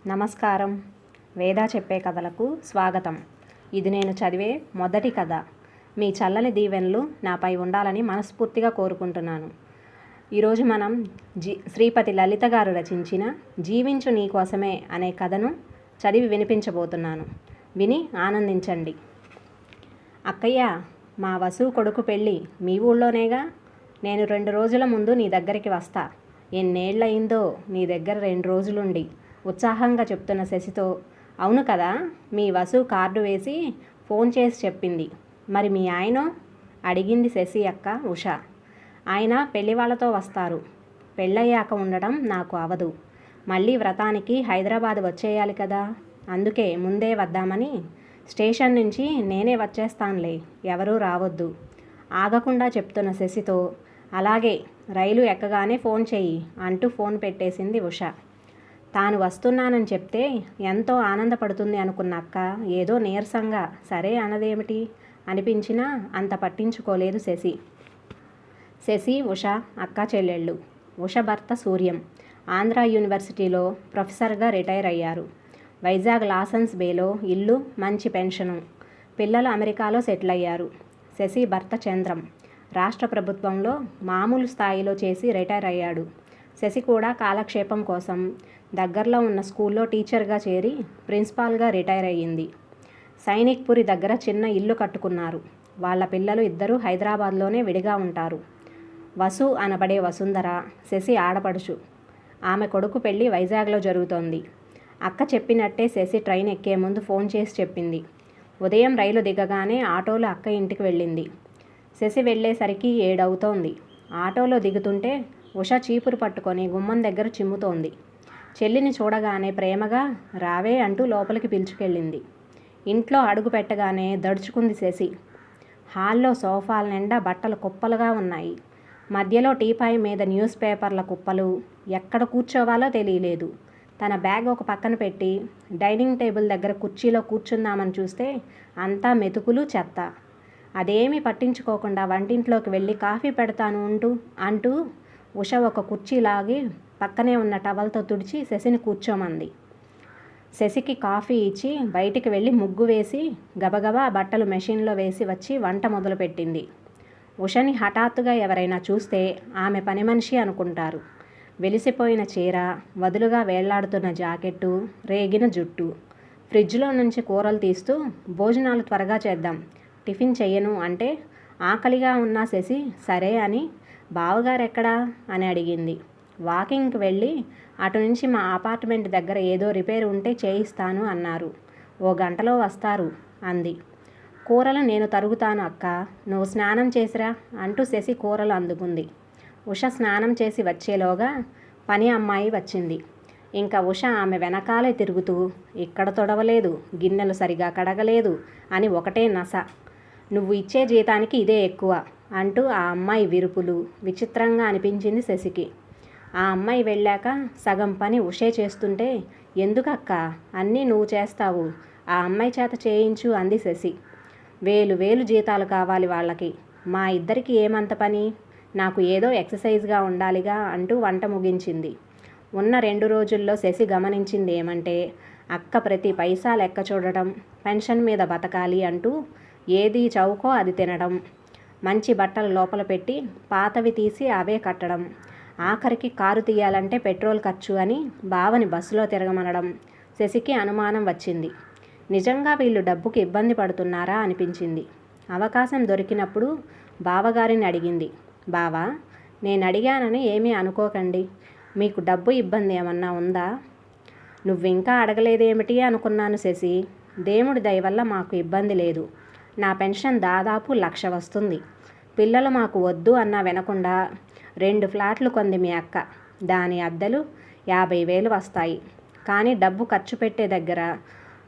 నమస్కారం. వేద చెప్పే కథలకు స్వాగతం. ఇది నేను చదివే మొదటి కథ. మీ చల్లని దీవెనలు నాపై ఉండాలని మనస్ఫూర్తిగా కోరుకుంటున్నాను. ఈరోజు మనం శ్రీపతి లలిత గారు రచించిన జీవించు నీ కోసమే అనే కథను చదివి వినిపించబోతున్నాను. విని ఆనందించండి. అక్కయ్య, మా వసు కొడుకు పెళ్ళి మీ ఊళ్ళోనేగా. నేను 2 రోజుల ముందు నీ దగ్గరికి వస్తా. ఎన్నేళ్ళయిందో నీ దగ్గర 2 రోజులుండి ఉత్సాహంగా చెప్తున్న శశితో, అవును కదా, మీ వసు కార్డు వేసి ఫోన్ చేసి చెప్పింది. మరి మీ ఆయనో అడిగింది శశి అక్క ఉష. ఆయన పెళ్లి వాళ్ళతో వస్తారు. పెళ్ళయ్యాక ఉండడం నాకు అవదు. మళ్ళీ వ్రతానికి హైదరాబాద్ వచ్చేయాలి కదా, అందుకే ముందే వద్దామని. స్టేషన్ నుంచి నేనే వచ్చేస్తానులే, ఎవరూ రావద్దు ఆగకుండా చెప్తున్న శశితో, అలాగే, రైలు ఎక్కగానే ఫోన్ చెయ్యి అంటూ ఫోన్ పెట్టేసింది ఉష. తాను వస్తున్నానని చెప్తే ఎంతో ఆనందపడుతుంది అనుకున్న అక్క ఏదో నీరసంగా సరే అన్నదేమిటి అనిపించినా అంత పట్టించుకోలేదు శశి. శశి, ఉష అక్క చెల్లెళ్ళు. ఉష భర్త సూర్యం ఆంధ్ర యూనివర్సిటీలో ప్రొఫెసర్గా రిటైర్ అయ్యారు. వైజాగ్ లాసన్స్ బేలో ఇల్లు, మంచి పెన్షను. పిల్లలు అమెరికాలో సెటిల్ అయ్యారు. శశి భర్త చంద్రం రాష్ట్ర ప్రభుత్వంలో మామూలు స్థాయిలో చేసి రిటైర్ అయ్యాడు. శశి కూడా కాలక్షేపం కోసం దగ్గరలో ఉన్న స్కూల్లో టీచర్గా చేరి ప్రిన్సిపాల్గా రిటైర్ అయ్యింది. సైనిక్పురి దగ్గర చిన్న ఇల్లు కట్టుకున్నారు. వాళ్ళ పిల్లలు ఇద్దరూ హైదరాబాద్లోనే విడిగా ఉంటారు. వసు అనబడే వసుంధర శశి ఆడపడుచు. ఆమె కొడుకు పెళ్ళి వైజాగ్లో జరుగుతోంది. అక్క చెప్పినట్టే శశి ట్రైన్ ఎక్కే ముందు ఫోన్ చేసి చెప్పింది. ఉదయం రైలు దిగగానే ఆటోలో అక్క ఇంటికి వెళ్ళింది. శశి వెళ్ళేసరికి 7 అవుతోంది. ఆటోలో దిగుతుంటే ఉష చీపురు పట్టుకొని గుమ్మం దగ్గర చిమ్ముతోంది. చెల్లిని చూడగానే ప్రేమగా రావే అంటూ లోపలికి పిలుచుకెళ్ళింది. ఇంట్లో అడుగు పెట్టగానే దడుచుకుంది శశి. హాల్లో సోఫాల నిండా బట్టలు కుప్పలుగా ఉన్నాయి. మధ్యలో టీపాయ్ మీద న్యూస్ పేపర్ల కుప్పలు. ఎక్కడ కూర్చోవాలో తెలియలేదు. తన బ్యాగ్ ఒక పక్కన పెట్టి డైనింగ్ టేబుల్ దగ్గర కుర్చీలో కూర్చుందామని చూస్తే అంతా మెతుకులు, చెత్త. అదేమీ పట్టించుకోకుండా వంటింట్లోకి వెళ్ళి కాఫీ పెడతాను అంటూ ఉష ఒక కుర్చీ లాగి పక్కనే ఉన్న టవల్తో తుడిచి శశిని కూర్చోమంది. శశికి కాఫీ ఇచ్చి బయటికి వెళ్ళి ముగ్గు వేసి గబగబా బట్టలు మెషిన్లో వేసి వచ్చి వంట మొదలుపెట్టింది. ఉషని హఠాత్తుగా ఎవరైనా చూస్తే ఆమె పని మనిషి అనుకుంటారు. వెలిసిపోయిన చీర, వదులుగా వేళ్లాడుతున్న జాకెట్టు, రేగిన జుట్టు. ఫ్రిడ్జ్లో నుంచి కూరలు తీస్తూ, భోజనాలు త్వరగా చేద్దాం, టిఫిన్ చెయ్యను అంటే ఆకలిగా ఉన్న శశి సరే అని, బావగారెక్కడా అని అడిగింది. వాకింగ్కి వెళ్ళి అటు నుంచి మా అపార్ట్మెంట్ దగ్గర ఏదో రిపేర్ ఉంటే చేయిస్తాను అన్నారు. 1 గంటలో వస్తారు అంది. కూరలు నేను తరుగుతాను అక్క, నువ్వు స్నానం చేసిరా అంటూ శశి కూరలు అందుకుంది. ఉష స్నానం చేసి వచ్చేలోగా పని అమ్మాయి వచ్చింది. ఇంకా ఉష ఆమె వెనకాలే తిరుగుతూ, ఇక్కడ తొడవలేదు, గిన్నెలు సరిగా కడగలేదు అని ఒకటే నస. నువ్వు ఇచ్చే జీతానికి ఇదే ఎక్కువ అంటూ ఆ అమ్మాయి విరుపులు విచిత్రంగా అనిపించింది శశికి. ఆ అమ్మాయి వెళ్ళాక సగం పని ఉషే చేస్తుంటే, ఎందుకక్క అన్నీ నువ్వు చేస్తావు, ఆ అమ్మాయి చేత చేయించు అంది శశి. 1000 జీతాలు కావాలి వాళ్ళకి, మా ఇద్దరికి ఏమంత పని, నాకు ఏదో ఎక్సర్సైజ్గా ఉండాలిగా అంటూ వంట ముగించింది. ఉన్న 2 రోజుల్లో శశి గమనించింది ఏమంటే, అక్క ప్రతి పైసా లెక్క చూడటం, పెన్షన్ మీద బతకాలి అంటూ ఏది చౌకో అది తినడం, మంచి బట్టలు లోపల పెట్టి పాతవి తీసి అవే కట్టడం, ఆఖరికి కారు తీయాలంటే పెట్రోల్ ఖర్చు అని బావని బస్సులో తిరగమనడం. శశికి అనుమానం వచ్చింది. నిజంగా వీళ్ళు డబ్బుకి ఇబ్బంది పడుతున్నారా అనిపించింది. అవకాశం దొరికినప్పుడు బావగారిని అడిగింది. బావా, నేను అడిగానని ఏమీ అనుకోకండి, మీకు డబ్బు ఇబ్బంది ఏమన్నా ఉందా? నువ్వింకా అడగలేదేమిటి అనుకున్నాను శశి. దేవుడి దయ వల్ల మాకు ఇబ్బంది లేదు. నా పెన్షన్ దాదాపు 1,00,000 వస్తుంది. పిల్లలు మాకు వద్దు అన్నా వినకుండా 2 ఫ్లాట్లు కొంది మీ అక్క. దాని అద్దెలు 50,000 వస్తాయి. కానీ డబ్బు ఖర్చు పెట్టే దగ్గర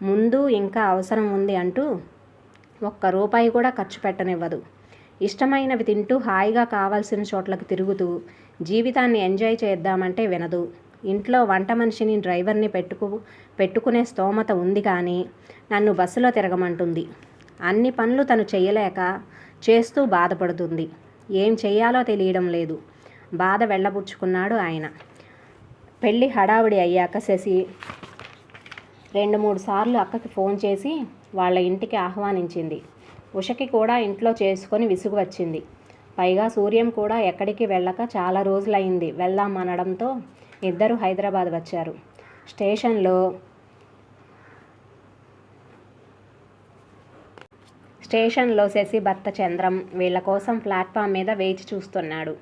ముందు ఇంకా అవసరం ఉంది అంటూ ₹1 కూడా ఖర్చు పెట్టనివ్వదు. ఇష్టమైనవి తింటూ హాయిగా కావాల్సిన చోట్లకు తిరుగుతూ జీవితాన్ని ఎంజాయ్ చేద్దామంటే వినదు. ఇంట్లో వంట మనిషిని, డ్రైవర్ని పెట్టుకునే స్తోమత ఉంది కానీ నన్ను బస్సులో తిరగమంటుంది. అన్ని పనులు తను చెయ్యలేక చేస్తూ బాధపడుతుంది. ఏం చెయ్యాలో తెలియడం లేదు. బాధ వెళ్ళబుచ్చుకున్నాడు ఆయన. పెళ్ళి హడావుడి అయ్యాక శశి 2-3 సార్లు అక్కకి ఫోన్ చేసి వాళ్ళ ఇంటికి ఆహ్వానించింది. ఉషకి కూడా ఇంట్లో చేసుకొని విసుగు వచ్చింది. పైగా సూర్యం కూడా ఎక్కడికి వెళ్ళక చాలా రోజులైంది వెళ్దాం అనడంతో ఇద్దరు హైదరాబాద్ వచ్చారు. స్టేషన్లో శశి భర్త చంద్రం వీళ్ళ కోసం ప్లాట్ఫామ్ మీద వేచి చూస్తున్నాడు.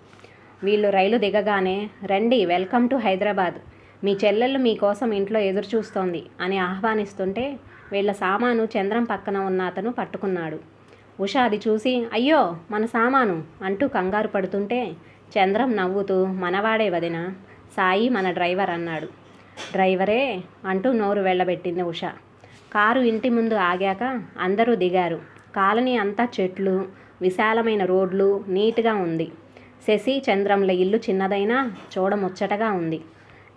వీళ్ళు రైలు దిగగానే, రండి, వెల్కమ్ టు హైదరాబాద్, మీ చెల్లెళ్ళు మీకోసం ఇంట్లో ఎదురు చూస్తోంది అని ఆహ్వానిస్తుంటే వీళ్ళ సామాను చంద్రం పక్కన ఉన్న అతను పట్టుకున్నాడు. ఉష అది చూసి, అయ్యో మన సామాను అంటూ కంగారు పడుతుంటే చంద్రం నవ్వుతూ, మనవాడే వదిన, సాయి మన డ్రైవర్ అన్నాడు. డ్రైవరే అంటూ నోరు వెళ్ళబెట్టింది ఉష. కారు ఇంటి ముందు ఆగాక అందరూ దిగారు. కాలనీ అంతా చెట్లు, విశాలమైన రోడ్లు, నీట్గా ఉంది. శశి చంద్రంల ఇల్లు చిన్నదైనా చూడముచ్చటగా ఉంది.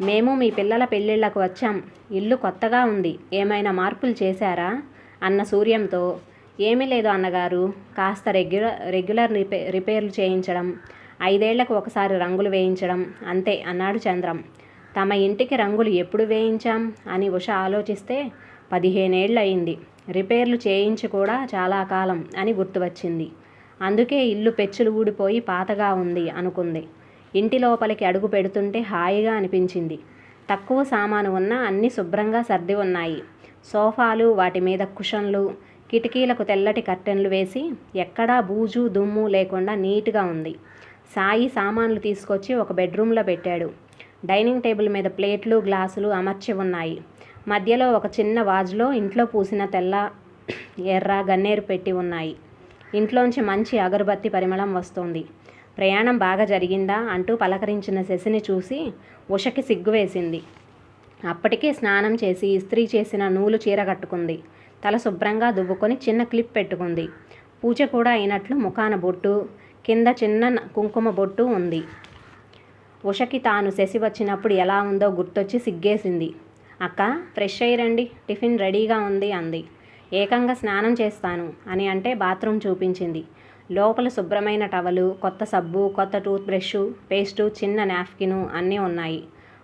మేము మీ పిల్లల పెళ్ళిళ్ళకు వచ్చాం, ఇల్లు కొత్తగా ఉంది, ఏమైనా మార్పులు చేశారా అన్న సూర్యంతో, ఏమీ లేదు అన్నగారు, కాస్త రెగ్యులర్ రిపేర్లు చేయించడం, 5 ఏళ్లకు ఒకసారి రంగులు వేయించడం అంతే అన్నాడు చంద్రం. తమ ఇంటికి రంగులు ఎప్పుడు వేయించాం అని ఉష ఆలోచిస్తే 15 ఏళ్ళు అయింది. రిపేర్లు చేయించి కూడా చాలా కాలం అని గుర్తు వచ్చింది. అందుకే ఇల్లు పెచ్చులు ఊడిపోయి పాతగా ఉంది అనుకుంది. ఇంటి లోపలికి అడుగు పెడుతుంటే హాయిగా అనిపించింది. తక్కువ సామాను ఉన్నా అన్నీ శుభ్రంగా సర్ది ఉన్నాయి. సోఫాలు, వాటి మీద కుషన్లు, కిటికీలకు తెల్లటి కర్టెన్లు వేసి ఎక్కడా బూజు దుమ్ము లేకుండా నీట్గా ఉంది. సాయి సామాన్లు తీసుకొచ్చి ఒక బెడ్రూమ్లో పెట్టాడు. డైనింగ్ టేబుల్ మీద ప్లేట్లు, గ్లాసులు అమర్చి ఉన్నాయి. మధ్యలో ఒక చిన్న వాజ్లో ఇంట్లో పూసిన తెల్ల, ఎర్ర గన్నేరు పెట్టి ఉన్నాయి. ఇంట్లోంచి మంచి అగరబత్తి పరిమళం వస్తోంది. ప్రయాణం బాగా జరిగిందా అంటూ పలకరించిన శశిని చూసి ఉషకి సిగ్గు వేసింది. అప్పటికే స్నానం చేసి ఇస్త్రీ చేసిన నూలు చీర కట్టుకుంది. తల శుభ్రంగా దువ్వుకొని చిన్న క్లిప్ పెట్టుకుంది. పూజ కూడా అయినట్లు ముఖాన బొట్టు, కింద చిన్న కుంకుమ బొట్టు ఉంది. ఉషకి తాను శశి వచ్చినప్పుడు ఎలా ఉందో గుర్తొచ్చి సిగ్గేసింది. అక్క, ఫ్రెష్ అయ్యి రండి, టిఫిన్ రెడీగా ఉంది అంది. ఏకంగా స్నానం చేస్తాను అని అంటే బాత్రూమ్ చూపించింది. లోపల శుభ్రమైన టవలు, కొత్త సబ్బు, కొత్త టూత్ బ్రష్, పేస్టు, చిన్న నాప్కిను అన్నీ ఉన్నాయి.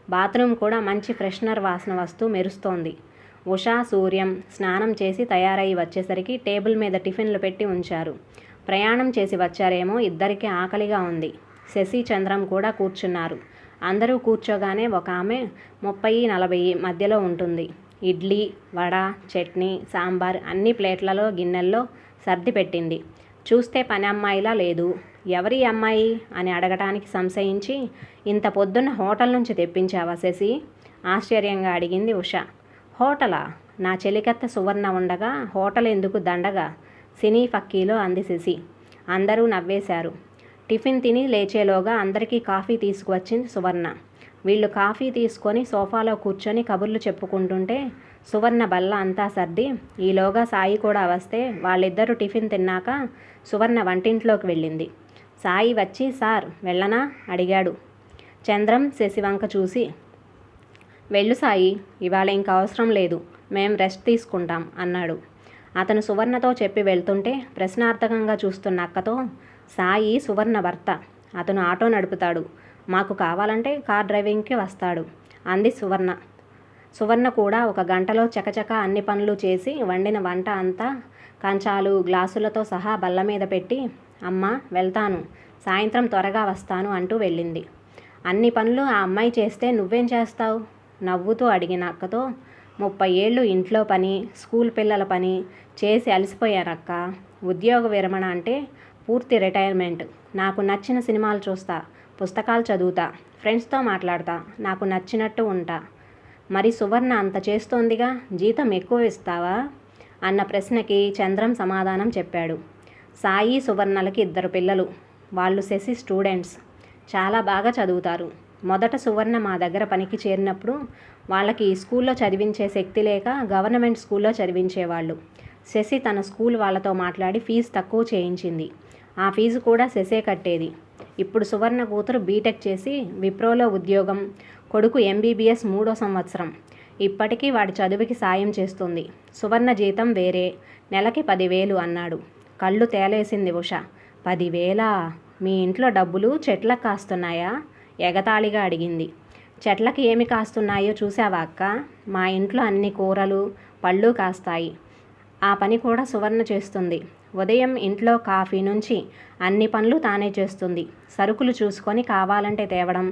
బాత్రూమ్ కూడా మంచి ఫ్రెషనర్ వాసన వస్తూ మెరుస్తోంది. ఉషా, సూర్యం స్నానం చేసి తయారయ్యి వచ్చేసరికి టేబుల్ మీద టిఫిన్లు పెట్టి ఉంచారు. ప్రయాణం చేసి వచ్చారేమో, ఇద్దరికీ ఆకలిగా ఉంది. శశి, చంద్రం కూడా కూర్చున్నారు. అందరూ కూర్చోగానే ఒక ఆమె 30-40 మధ్యలో ఉంటుంది. ఇడ్లీ, వడ, చట్నీ, సాంబార్ అన్ని ప్లేట్లలో, గిన్నెల్లో సర్ది పెట్టింది. చూస్తే పని అమ్మాయిలా లేదు. ఎవరి అమ్మాయి అని అడగటానికి సంశయించి, ఇంత పొద్దున్న హోటల్ నుంచి తెప్పించావా శశి ఆశ్చర్యంగా అడిగింది ఉష. హోటలా? నా చెలికత్త సువర్ణ ఉండగా హోటల్ ఎందుకు దండగా, సినీ ఫక్కీలో అంది శశి. అందరూ నవ్వేశారు. టిఫిన్ తిని లేచేలోగా అందరికీ కాఫీ తీసుకువచ్చింది సువర్ణ. వీళ్ళు కాఫీ తీసుకొని సోఫాలో కూర్చొని కబుర్లు చెప్పుకుంటుంటే సువర్ణ బల్ల అంతా సర్ది, ఈలోగా సాయి కూడా వస్తే వాళ్ళిద్దరూ టిఫిన్ తిన్నాక సువర్ణ వంటింట్లోకి వెళ్ళింది. సాయి వచ్చి, సార్ వెళ్ళనా అడిగాడు. చంద్రం శశి వంక చూసి, వెళ్ళు సాయి, ఇవాళ ఇంకా అవసరం లేదు, మేం రెస్ట్ తీసుకుంటాం అన్నాడు. అతను సువర్ణతో చెప్పి వెళ్తుంటే ప్రశ్నార్థకంగా చూస్తున్న అక్కతో, సాయి సువర్ణ భర్త, అతను ఆటో నడుపుతాడు, మాకు కావాలంటే కార్ డ్రైవింగ్కి వస్తాడు అంది సువర్ణ. సువర్ణ కూడా 1 గంటలో చకచక అన్ని పనులు చేసి వండిన వంట అంతా కంచాలు, గ్లాసులతో సహా బల్ల మీద పెట్టి, అమ్మ వెళ్తాను, సాయంత్రం త్వరగా వస్తాను అంటూ వెళ్ళింది. అన్ని పనులు ఆ అమ్మాయి చేస్తే నువ్వేం చేస్తావు నవ్వుతూ అడిగిన అక్కతో, 30 ఏళ్ళు ఇంట్లో పని, స్కూల్ పిల్లల పని చేసి అలసిపోయానక్క. ఉద్యోగ విరమణ అంటే పూర్తి రిటైర్మెంట్. నాకు నచ్చిన సినిమాలు చూస్తా, పుస్తకాలు చదువుతా, ఫ్రెండ్స్తో మాట్లాడతా, నాకు నచ్చినట్టు ఉంటా. మరి సువర్ణ అంత చేస్తోందిగా, జీతం ఎక్కువ ఇస్తావా అన్న ప్రశ్నకి చంద్రం సమాధానం చెప్పాడు. సాయి, సువర్ణలకి 2 పిల్లలు. వాళ్ళు శశి స్టూడెంట్స్, చాలా బాగా చదువుతారు. మొదట సువర్ణ మా దగ్గర పనికి చేరినప్పుడు వాళ్ళకి ఈ స్కూల్లో చదివించే శక్తి లేక గవర్నమెంట్ స్కూల్లో చదివించేవాళ్ళు. శశి తన స్కూల్ వాళ్ళతో మాట్లాడి ఫీజు తక్కువ చేయించింది. ఆ ఫీజు కూడా శశే కట్టేది. ఇప్పుడు సువర్ణ కూతురు బీటెక్ చేసి విప్రోలో ఉద్యోగం, కొడుకు MBBS 3వ సంవత్సరం. ఇప్పటికీ వాడి చదువుకి సాయం చేస్తుంది. సువర్ణ జీతం వేరే, నెలకి 10,000 అన్నాడు. కళ్ళు తేలేసింది ఉష. 10,000? మీ ఇంట్లో డబ్బులు చెట్లకు కాస్తున్నాయా ఎగతాళిగా అడిగింది. చెట్లకి ఏమి కాస్తున్నాయో చూసావా అక్క? మా ఇంట్లో అన్ని కూరలు పళ్ళు కాస్తాయి. ఆ పని కూడా సువర్ణ చేస్తుంది. ఉదయం ఇంట్లో కాఫీ నుంచి అన్ని పనులు తానే చేస్తుంది. సరుకులు చూసుకొని కావాలంటే తేవడం,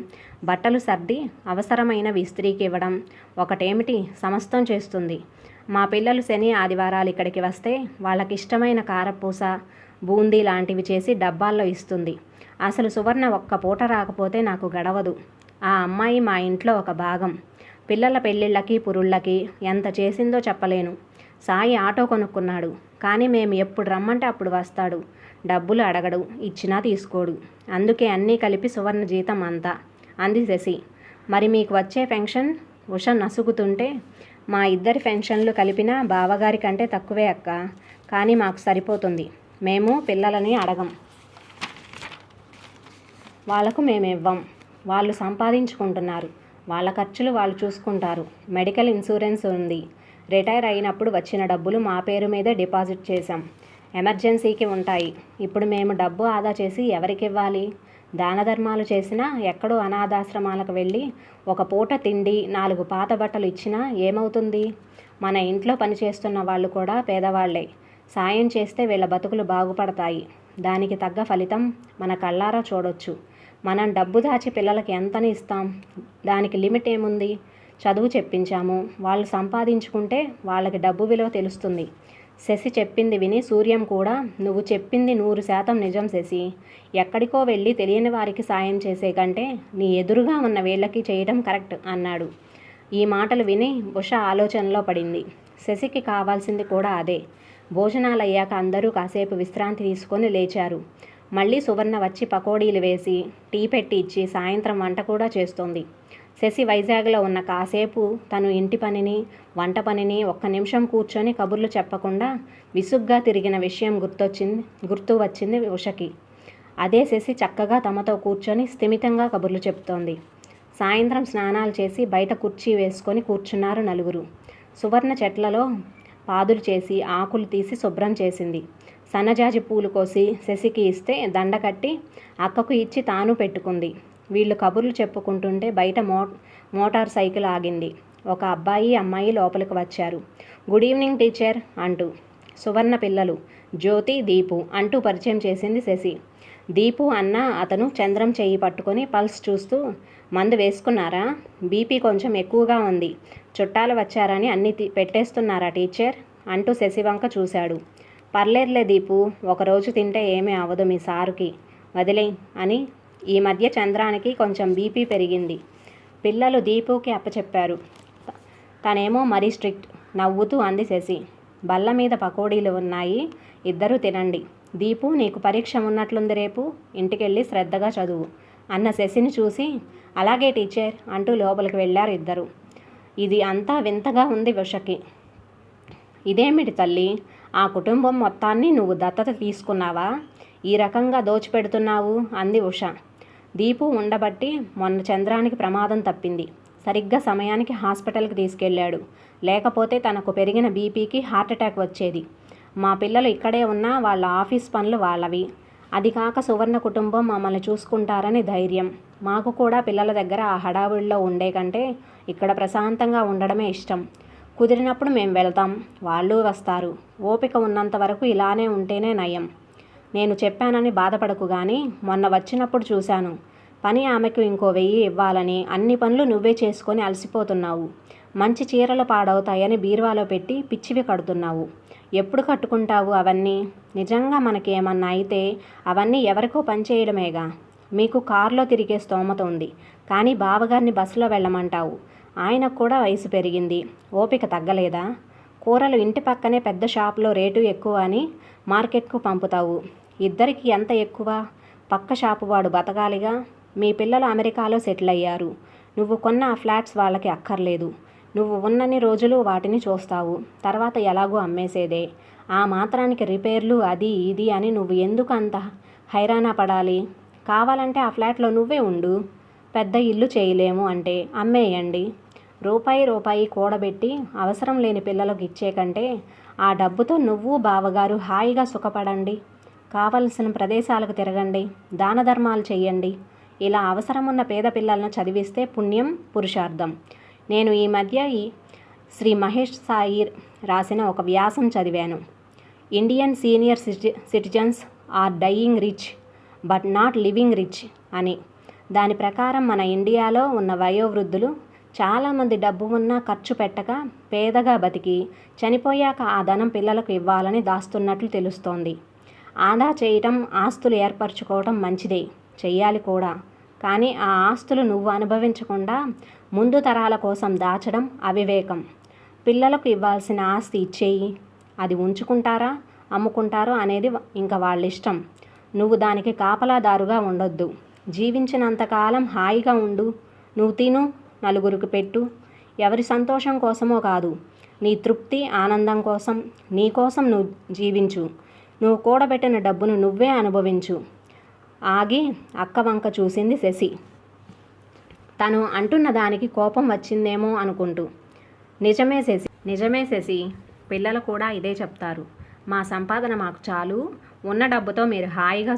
బట్టలు సర్ది అవసరమైనవి ఇస్త్రీకి ఇవ్వడం, ఒకటేమిటి సమస్తం చేస్తుంది. మా పిల్లలు శని ఆదివారాలు ఇక్కడికి వస్తే వాళ్ళకిష్టమైన కారపూస, బూందీ లాంటివి చేసి డబ్బాల్లో ఇస్తుంది. అసలు సువర్ణ ఒక్క పూట రాకపోతే నాకు గడవదు. ఆ అమ్మాయి మా ఇంట్లో ఒక భాగం. పిల్లల పెళ్ళిళ్ళకి పురుళ్ళకి ఎంత చేసిందో చెప్పలేను. సాయి ఆటో కొనుక్కున్నాడు, కానీ మేము ఎప్పుడు రమ్మంటే అప్పుడు వస్తాడు. డబ్బులు అడగడు, ఇచ్చినా తీసుకోడు. అందుకే అన్నీ కలిపి సువర్ణ జీతం అంతా అంది శశి. మరి మీకు వచ్చే పెన్షన్? ఉష నసుగుతుంటే, మా ఇద్దరి పెన్షన్లు కలిపినా బావగారి కంటే తక్కువే అక్క. కానీ మాకు సరిపోతుంది. మేము పిల్లలని అడగం, వాళ్ళకు మేమివ్వం. వాళ్ళు సంపాదించుకుంటున్నారు. వాళ్ళ ఖర్చులు వాళ్ళు చూసుకుంటారు. మెడికల్ ఇన్సూరెన్స్ ఉంది. రిటైర్ అయినప్పుడు వచ్చిన డబ్బులు మా పేరు మీదే డిపాజిట్ చేశాం. ఎమర్జెన్సీకి ఉంటాయి. ఇప్పుడు మేము డబ్బు ఆదా చేసి ఎవరికి ఇవ్వాలి? దాన ధర్మాలు చేసినా, ఎక్కడో అనాథాశ్రమాలకు వెళ్ళి ఒక పూట తిండి 4 పాత బట్టలు ఇచ్చినా ఏమవుతుంది? మన ఇంట్లో పనిచేస్తున్న వాళ్ళు కూడా పేదవాళ్లే. సాయం చేస్తే వీళ్ళ బతుకులు బాగుపడతాయి. దానికి తగ్గ ఫలితం మన కళ్ళారా చూడొచ్చు. మనం డబ్బు దాచి పిల్లలకి ఎంతని ఇస్తాం? దానికి లిమిట్ ఏముంది? చదువు చెప్పించాము, వాళ్ళు సంపాదించుకుంటే వాళ్ళకి డబ్బు విలువ తెలుస్తుంది. శశి చెప్పింది విని సూర్యం కూడా, నువ్వు చెప్పింది 100% నిజం శశి. ఎక్కడికో వెళ్ళి తెలియని వారికి సాయం చేసే కంటే నీ ఎదురుగా ఉన్న వీళ్ళకి చేయడం కరెక్ట్ అన్నాడు. ఈ మాటలు విని ఉష ఆలోచనలో పడింది. శశికి కావాల్సింది కూడా అదే. భోజనాలు అయ్యాక అందరూ కాసేపు విశ్రాంతి తీసుకొని లేచారు. మళ్ళీ సువర్ణ వచ్చి పకోడీలు వేసి టీ పెట్టి ఇచ్చి సాయంత్రం వంట కూడా చేస్తోంది. శశి వైజాగ్లో ఉన్న కాసేపు తను ఇంటి పనిని, వంట పనిని ఒక్క నిమిషం కూర్చొని కబుర్లు చెప్పకుండా విసుగ్గా తిరిగిన విషయం గుర్తు వచ్చింది ఉషకి. అదే శశి చక్కగా తమతో కూర్చొని స్థిమితంగా కబుర్లు చెప్తోంది. సాయంత్రం స్నానాలు చేసి బయట కుర్చీ వేసుకొని కూర్చున్నారు నలుగురు. సువర్ణ చెట్లలో పాదులు చేసి ఆకులు తీసి శుభ్రం చేసింది. సన్నజాజి పూలు కోసి శశికి ఇస్తే దండ కట్టి అక్కకు ఇచ్చి తాను పెట్టుకుంది. వీళ్ళు కబుర్లు చెప్పుకుంటుంటే బయట మోటార్ సైకిల్ ఆగింది. ఒక అబ్బాయి అమ్మాయి లోపలికి వచ్చారు. గుడ్ ఈవినింగ్ టీచర్ అంటూ. సువర్ణ పిల్లలు జ్యోతి, దీపు అంటూ పరిచయం చేసింది శశి. దీపు అన్న అతను చంద్రం చెయ్యి పట్టుకొని పల్స్ చూస్తూ, మందు వేసుకున్నారా? బీపీ కొంచెం ఎక్కువగా ఉంది. చుట్టాలు వచ్చారని అన్నీ పెట్టేస్తున్నారా టీచర్ అంటూ శశి వంక చూశాడు. పర్లేదులే దీపు, ఒకరోజు తింటే ఏమీ అవ్వదు మీ సారుకి, వదిలేయ్ అని. ఈ మధ్య చంద్రానికి కొంచెం బీపీ పెరిగింది. పిల్లలు దీపుకి అప్పచెప్పారు. తనేమో మరీ స్ట్రిక్ట్. నవ్వుతూ అంది శశి. బల్ల మీద పకోడీలు ఉన్నాయి, ఇద్దరూ తినండి. దీపు, నీకు పరీక్ష ఉన్నట్లుంది రేపు, ఇంటికెళ్ళి శ్రద్ధగా చదువు అన్న శశిని చూసి, అలాగే టీచర్ అంటూ లోపలికి వెళ్ళారు ఇద్దరు. ఇది అంతా వింతగా ఉంది ఉషకి. ఇదేమిటి తల్లి, ఆ కుటుంబం మొత్తాన్ని నువ్వు దత్తత తీసుకున్నావా? ఈ రకంగా దోచిపెడుతున్నావు అంది ఉష. దీపు ఉండబట్టి మొన్న చంద్రానికి ప్రమాదం తప్పింది. సరిగ్గా సమయానికి హాస్పిటల్కి తీసుకెళ్ళాడు. లేకపోతే తనకు పెరిగిన బీపీకి హార్ట్అటాక్ వచ్చేది. మా పిల్లలు ఇక్కడే ఉన్నా వాళ్ళ ఆఫీస్ పనులు వాళ్ళవి. అది కాక సువర్ణ కుటుంబం మమ్మల్ని చూసుకుంటారని ధైర్యం. మాకు కూడా పిల్లల దగ్గర ఆ హడావుడిలో ఉండే కంటే ఇక్కడ ప్రశాంతంగా ఉండడమే ఇష్టం. కుదిరినప్పుడు మేము వెళ్తాం, వాళ్ళు వస్తారు. ఓపిక ఉన్నంత వరకు ఇలానే ఉంటేనే నయం. నేను చెప్పానని బాధపడకు కానీ మొన్న వచ్చినప్పుడు చూశాను. పని ఆమెకు ఇంకో 1000 ఇవ్వాలని అన్ని పనులు నువ్వే చేసుకొని అలసిపోతున్నావు. మంచి చీరలు పాడవుతాయని బీరువాలో పెట్టి పిచ్చివి కడుతున్నావు. ఎప్పుడు కట్టుకుంటావు అవన్నీ? నిజంగా మనకి ఏమన్నా అయితే అవన్నీ ఎవరికో పనిచేయడమేగా. మీకు కారులో తిరిగే స్తోమత ఉంది, కానీ బావగారిని బస్సులో వెళ్ళమంటావు. ఆయనకు కూడా వయసు పెరిగింది, ఓపిక తగ్గలేదా? కూరలు ఇంటి పక్కనే పెద్ద షాపులో రేటు ఎక్కువ అని మార్కెట్కు పంపుతావు. ఇద్దరికి ఎంత ఎక్కువ? పక్క షాపు వాడు బతకాలిగా. మీ పిల్లలు అమెరికాలో సెటిల్ అయ్యారు. నువ్వు కొన్న ఆ ఫ్లాట్స్ వాళ్ళకి అక్కర్లేదు. నువ్వు ఉన్నన్ని రోజులు వాటిని చూస్తావు, తర్వాత ఎలాగో అమ్మేసేదే. ఆ మాత్రానికి రిపేర్లు అది ఇది అని నువ్వు ఎందుకు అంత హైరాణ పడాలి? కావాలంటే ఆ ఫ్లాట్లో నువ్వే ఉండు. పెద్ద ఇల్లు చేయలేము అంటే అమ్మేయండి. రూపాయి కూడబెట్టి అవసరం లేని పిల్లలకు ఇచ్చే కంటే ఆ డబ్బుతో నువ్వు బావగారు హాయిగా సుఖపడండి. కావలసిన ప్రదేశాలకు తిరగండి, దాన ధర్మాలు చెయ్యండి. ఇలా అవసరమున్న పేద పిల్లలను చదివిస్తే పుణ్యం పురుషార్థం. నేను ఈ మధ్య శ్రీ మహేష్ సాయి రాసిన ఒక వ్యాసం చదివాను. Indian senior citizens are dying rich but not living rich అని. దాని ప్రకారం మన ఇండియాలో ఉన్న వయోవృద్ధులు చాలామంది డబ్బు ఉన్నా ఖర్చు పెట్టక పేదగా బతికి చనిపోయాక ఆ ధనం పిల్లలకు ఇవ్వాలని దాస్తున్నట్లు తెలుస్తోంది. ఆదా చేయటం, ఆస్తులు ఏర్పరచుకోవటం మంచిదే, చెయ్యాలి కూడా. కానీ ఆ ఆస్తులు నువ్వు అనుభవించకుండా ముందు తరాల కోసం దాచడం అవివేకం. పిల్లలకు ఇవ్వాల్సిన ఆస్తి ఇచ్చేయి, అది ఉంచుకుంటారా అమ్ముకుంటారో అనేది ఇంకా వాళ్ళ ఇష్టం. నువ్వు దానికి కాపలాదారుగా ఉండొద్దు. జీవించినంతకాలం హాయిగా ఉండు, నువ్వు తిను, నలుగురికి పెట్టు. ఎవరి సంతోషం కోసమో కాదు, నీ తృప్తి ఆనందం కోసం, నీ కోసం నువ్వు జీవించు. నువ్వు కూడబెట్టిన డబ్బును నువ్వే అనుభవించు. ఆగి అక్క వంక చూసింది శశి. తను అంటున్న దానికి కోపం వచ్చిందేమో అనుకుంటూ. నిజమే శశి, పిల్లలు కూడా ఇదే చెప్తారు. మా సంపాదన మాకు చాలు, ఉన్న డబ్బుతో మీరు హాయిగా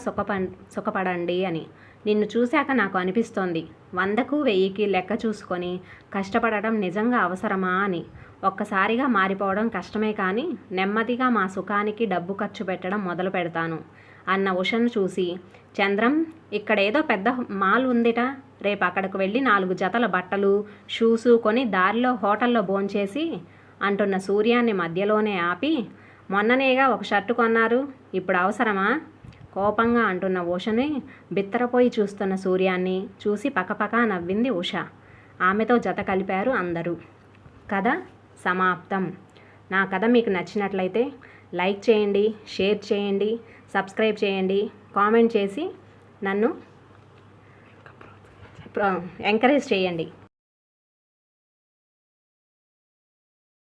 సుఖపడండి అని. నిన్ను చూశాక నాకు అనిపిస్తోంది, 100కు 1000కి లెక్క చూసుకొని కష్టపడడం నిజంగా అవసరమా అని. ఒక్కసారిగా మారిపోవడం కష్టమే, కానీ నెమ్మదిగా మా సుఖానికి డబ్బు ఖర్చు పెట్టడం మొదలు పెడతాను అన్న ఉషను చూసి, చంద్రం, ఇక్కడేదో పెద్ద మాల్ ఉందిట, రేపు అక్కడికి వెళ్ళి 4 జతల బట్టలు షూసు కొని దారిలో హోటల్లో భోంచేసి అంటున్న సూర్యాన్ని మధ్యలోనే ఆపి, మొన్ననేగా ఒక షర్టు కొన్నారు, ఇప్పుడు అవసరమా? కోపంగా అంటున్న ఉషని బిత్తరపోయి చూస్తున్న సూర్యాన్ని చూసి పకపకా నవ్వింది ఉష. ఆమెతో జత కలిపారు అందరూ. కథ సమాప్తం. నా కథ మీకు నచ్చినట్లయితే లైక్ చేయండి, షేర్ చేయండి, సబ్స్క్రైబ్ చేయండి, కామెంట్ చేసి నన్ను ఎంకరేజ్ చేయండి.